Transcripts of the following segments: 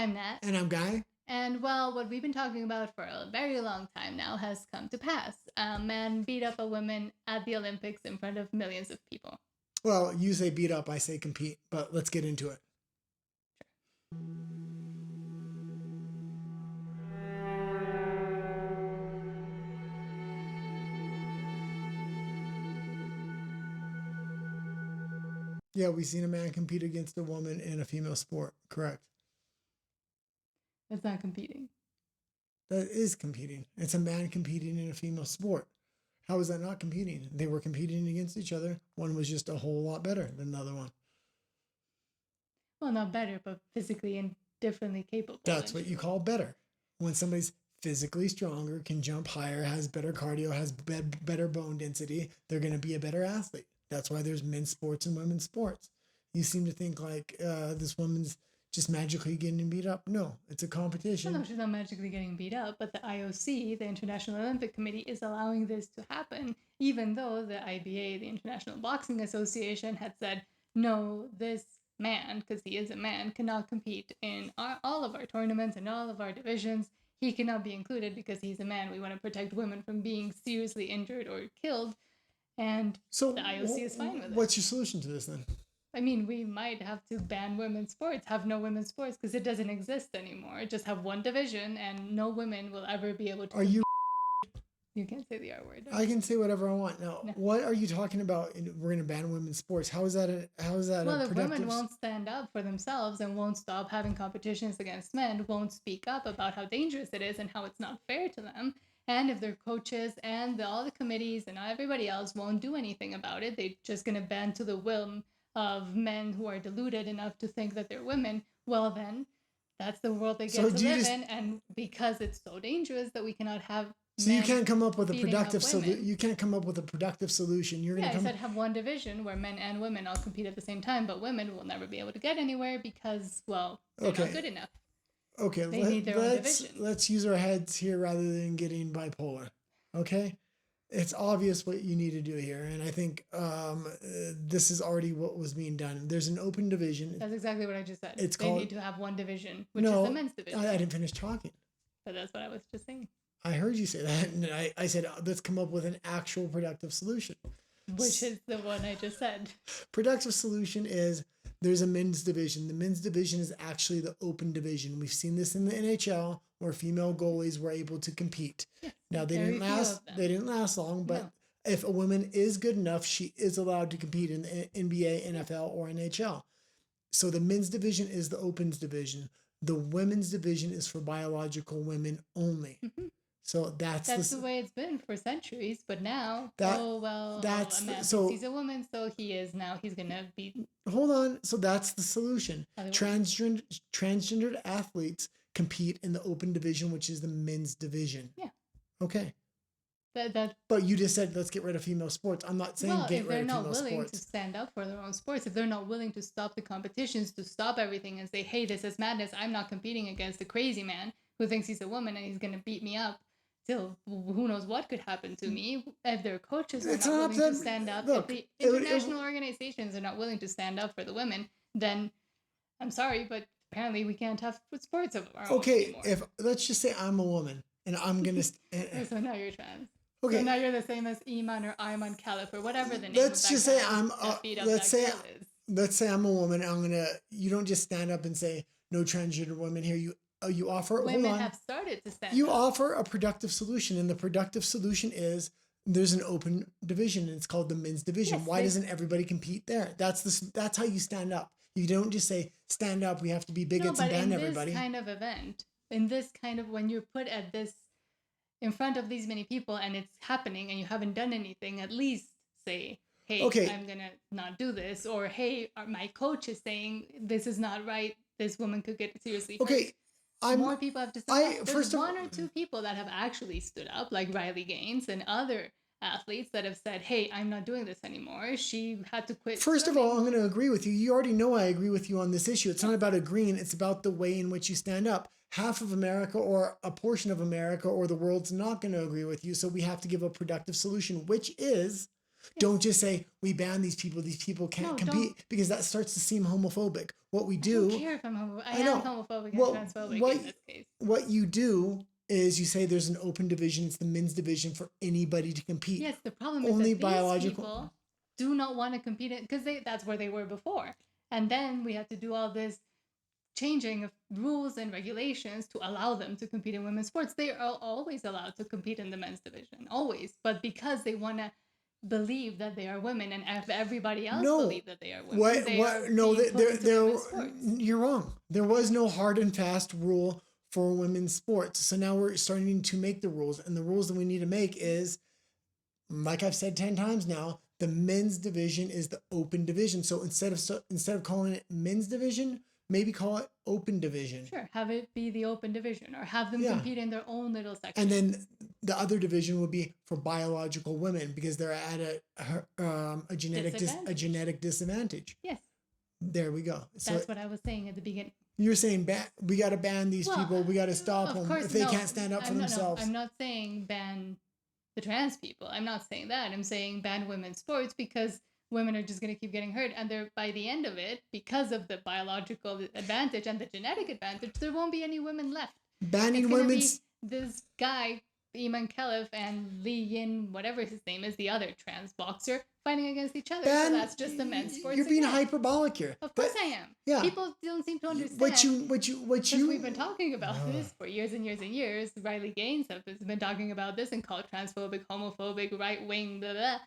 I'm Nat. And I'm Guy. And well, what we've been talking about for a very long time now has come to pass. A man beat up a woman at the Olympics in front of millions of people. Well, you say beat up, I say compete, but let's get into it. Yeah, we've seen a man compete against a woman in a female sport, correct? That's not competing. That is competing. It's a man competing in a female sport. How is that not competing? They were competing against each other. One was just a whole lot better than the other one. Well, not better, but physically and differently capable. That's what you call better. When somebody's physically stronger, can jump higher, has better cardio, has better bone density, they're going to be a better athlete. That's why there's men's sports and women's sports. You seem to think like this woman's just magically getting beat up. No, it's a competition. No, she's not magically getting beat up, but the IOC, the International Olympic Committee, is allowing this to happen, even though the IBA, the International Boxing Association, had said, no, this man, because he is a man, cannot compete in all of our tournaments and all of our divisions. He cannot be included because he's a man. We want to protect women from being seriously injured or killed. And so the IOC is fine with it. What's your solution to this then? I mean, we might have to ban women's sports, have no women's sports, because it doesn't exist anymore. Just have one division, and no women will ever be able to. Are you? You can't say the R word. I can say whatever I want. Now, no. What are you talking about? We're going to ban women's sports. How is that? Well, if women won't stand up for themselves and won't stop having competitions against men, won't speak up about how dangerous it is and how it's not fair to them, and if their coaches and all the committees and everybody else won't do anything about it, they're just going to bend to the will of men who are deluded enough to think that they're women, well then, that's the world they get to live in, and because it's so dangerous that we cannot have. So you can't come up with a productive solution. You can't come up with a productive solution. You're I said have one division where men and women all compete at the same time, but women will never be able to get anywhere because, well, they're not good enough. Okay, they need their own division. Let's use our heads here rather than getting bipolar. Okay. It's obvious what you need to do here, and I think this is already what was being done. There's an open division. That's exactly what I just said. They need to have one division, which is the men's division. I didn't finish talking. But that's what I was just saying. I heard you say that, and I said, let's come up with an actual productive solution. Which is the one I just said. Productive solution is there's a men's division. The men's division is actually the open division. We've seen this in the NHL where female goalies were able to compete. Yeah, now they didn't last long, but if a woman is good enough, she is allowed to compete in the NBA, NFL, or NHL. So the men's division is the opens division. The women's division is for biological women only. Mm-hmm. So that's the way it's been for centuries. But now, he's a woman, so he's gonna be. Hold on. So that's the solution. Transgendered athletes compete in the open division, which is the men's division. Yeah. Okay. But you just said let's get rid of female sports. I'm not saying get rid of female sports. If they're not willing to stand up for their own sports, if they're not willing to stop the competitions, to stop everything and say, hey, this is madness. I'm not competing against a crazy man who thinks he's a woman and he's going to beat me up. Still, who knows what could happen to me if their coaches are not willing to stand up. If the international organizations are not willing to stand up for the women, then I'm sorry, but apparently we can't have sports of our own anymore. If let's just say I'm a woman and I'm gonna. So now you're trans. Okay. So now you're the same as Iman or Iman Khalef or whatever the name. Let's just say I'm. Let's say I'm a woman. You don't just stand up and say no transgender women here. You offer. Women have started to stand. You offer a productive solution, and the productive solution is there's an open division, and it's called the men's division. Yes, why doesn't everybody compete there? That's how you stand up. You don't just say stand up. We have to be bigots and ban everybody. In this kind of event, when you're put at this in front of these many people, and it's happening, and you haven't done anything, at least say, hey, I'm gonna not do this, or hey, my coach is saying this is not right. This woman could get seriously hurt. More people have to stand up. There's one or two people that have actually stood up, like Riley Gaines and other athletes that have said, hey, I'm not doing this anymore. She had to quit. First of all, I'm going to agree with you. You already know I agree with you on this issue. It's not about agreeing. It's about the way in which you stand up. Half of America or a portion of America or the world's not going to agree with you. So we have to give a productive solution, which is Don't just say we ban these people can't compete, because that starts to seem homophobic. What we do, I don't care if I'm homophobic. I am homophobic and transphobic in this case. What you do is you say there's an open division, it's the men's division for anybody to compete. Yes, the problem is only that biological people do not want to compete because that's where they were before. And then we have to do all this changing of rules and regulations to allow them to compete in women's sports. They are always allowed to compete in the men's division, always. But because they want to believe that they are women, and if everybody else believe that they are women, you're wrong. There was no hard and fast rule for women's sports. So now we're starting to make the rules, and the rules that we need to make is, like I've said 10 times now, the men's division is the open division. So instead of calling it men's division, maybe call it open division. Sure, have it be the open division, or have them compete in their own little section. And then the other division would be for biological women, because they're at a genetic disadvantage. Yes. There we go. So that's what I was saying at the beginning. You're saying we got to ban these people. We got to stop them if they can't stand up for themselves. I'm not saying ban the trans people. I'm not saying that. I'm saying ban women's sports, because women are just going to keep getting hurt, and they're, by the end of it, because of the biological advantage and the genetic advantage, there won't be any women left. Banning women's... This guy, Iman Khalef, and Li Yin, whatever his name is, the other trans boxer, fighting against each other. So that's just the men's sports. You're being hyperbolic here. Of course I am. Yeah. People don't seem to understand. What you we've been talking about this for years and years and years. Riley Gaines has been talking about this and called transphobic, homophobic, right wing, blah blah.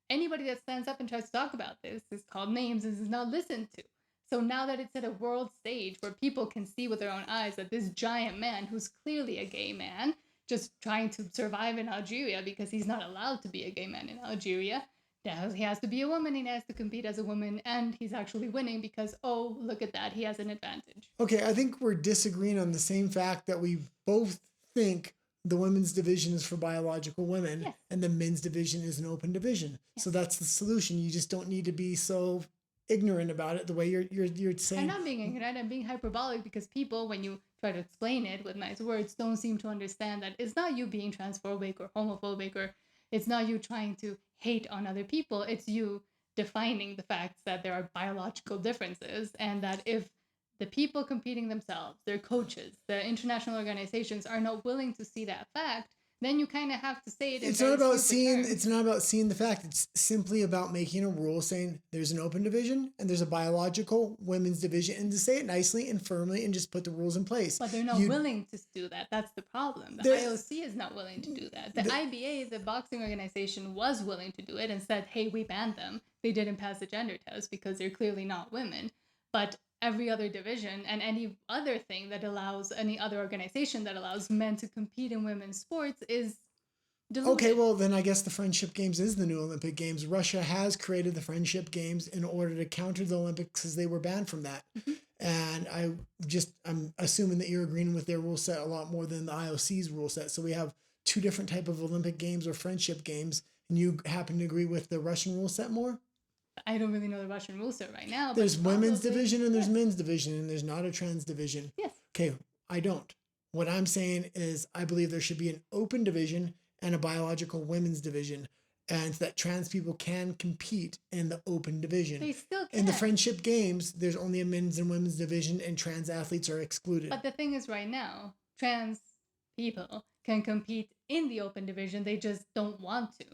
Anybody that stands up and tries to talk about this is called names and is not listened to. So now that it's at a world stage where people can see with their own eyes that this giant man, who's clearly a gay man, just trying to survive in Algeria because he's not allowed to be a gay man in Algeria, he has to be a woman, he has to compete as a woman, and he's actually winning because, oh, look at that, he has an advantage. Okay, I think we're disagreeing on the same fact that we both think the women's division is for biological women, and the men's division is an open division. So that's the solution. You just don't need to be so ignorant about it the way you're saying. I'm not being ignorant. I'm being hyperbolic, because people, when you try to explain it with nice words, don't seem to understand that it's not you being transphobic or homophobic, or it's not you trying to hate on other people. It's you defining the facts that there are biological differences, and that if the people competing themselves, their coaches, the international organizations are not willing to see that fact, then you kind of have to say it. It's not about seeing the fact. It's simply about making a rule saying there's an open division and there's a biological women's division, and to say it nicely and firmly and just put the rules in place. But they're not willing to do that. That's the problem. The IOC is not willing to do that. The IBA, the boxing organization, was willing to do it and said, hey, we banned them. They didn't pass the gender test because they're clearly not women. But every other division and any other thing that allows, any other organization that allows men to compete in women's sports is diluted. Okay, well, then I guess the Friendship Games is the new Olympic Games. Russia has created the Friendship Games in order to counter the Olympics because they were banned from that. Mm-hmm. And I'm assuming that you're agreeing with their rule set a lot more than the IOC's rule set. So we have two different type of Olympic Games or Friendship Games, and you happen to agree with the Russian rule set more? I don't really know the Russian rule set right now. There's women's division and there's men's division, and there's not a trans division. Yes. Okay, I don't. What I'm saying is I believe there should be an open division and a biological women's division, and that trans people can compete in the open division. They still can. In the Friendship Games, there's only a men's and women's division, and trans athletes are excluded. But the thing is, right now, trans people can compete in the open division. They just don't want to.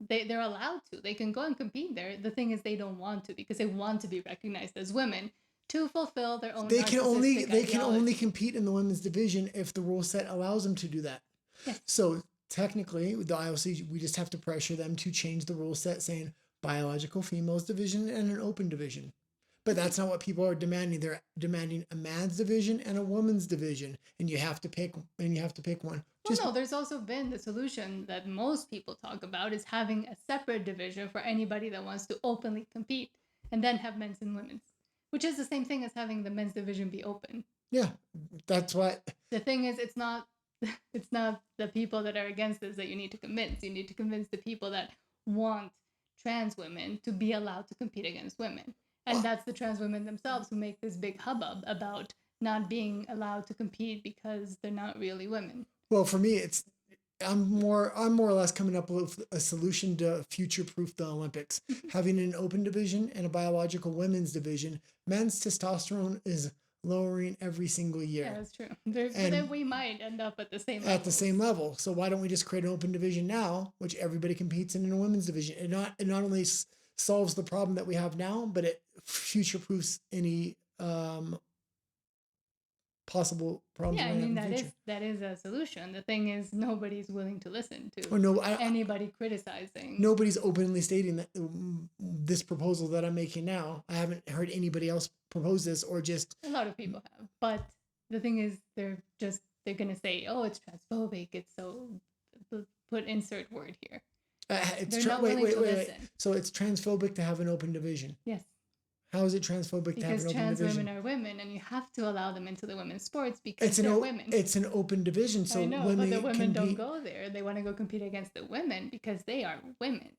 They're allowed to. They can go and compete there. The thing is, they don't want to because they want to be recognized as women to fulfill their own. They can only compete in the women's division if the rule set allows them to do that. Yes. So technically, with the IOC, we just have to pressure them to change the rule set, saying biological females division and an open division. But that's not what people are demanding. They're demanding a man's division and a woman's division, and you have to pick. One. No, there's also been the solution that most people talk about is having a separate division for anybody that wants to openly compete, and then have men's and women's, which is the same thing as having the men's division be open. Yeah, that's what. The thing is, it's not the people that are against this that you need to convince. You need to convince the people that want trans women to be allowed to compete against women. And that's the trans women themselves who make this big hubbub about not being allowed to compete because they're not really women. Well, for me, I'm more or less coming up with a solution to future-proof the Olympics. Having an open division and a biological women's division. Men's testosterone is lowering every single year. Yeah, that's true. Then we might end up at the same level. At the same level. So why don't we just create an open division now, which everybody competes in a women's division? It not only solves the problem that we have now, but it future-proofs any possible problems. Yeah, I mean that is a solution. The thing is, nobody's willing to listen to anybody criticizing. Nobody's openly stating that this proposal that I'm making now. I haven't heard anybody else propose this, or just a lot of people have. But the thing is, they're gonna say, "Oh, it's transphobic. It's so." Put insert word here. They're not willing to listen. So it's transphobic to have an open division. Yes. How is it transphobic to have an open division? Because trans women are women, and you have to allow them into the women's sports because they're women. It's an open division, so I know, but the women don't go there. They want to go compete against the women because they are women.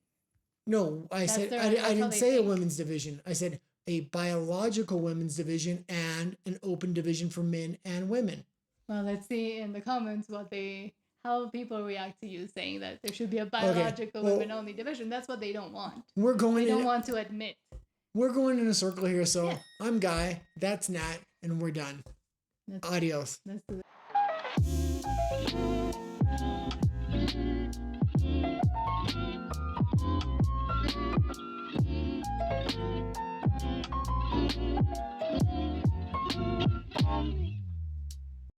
No, I didn't say a women's division. I said a biological women's division and an open division for men and women. Well, let's see in the comments how people react to you saying that there should be a biological women-only division. That's what they don't want. They don't want to admit. We're going in a circle here, so yeah. I'm Guy, that's Nat, and we're done. Adios. Let's do it.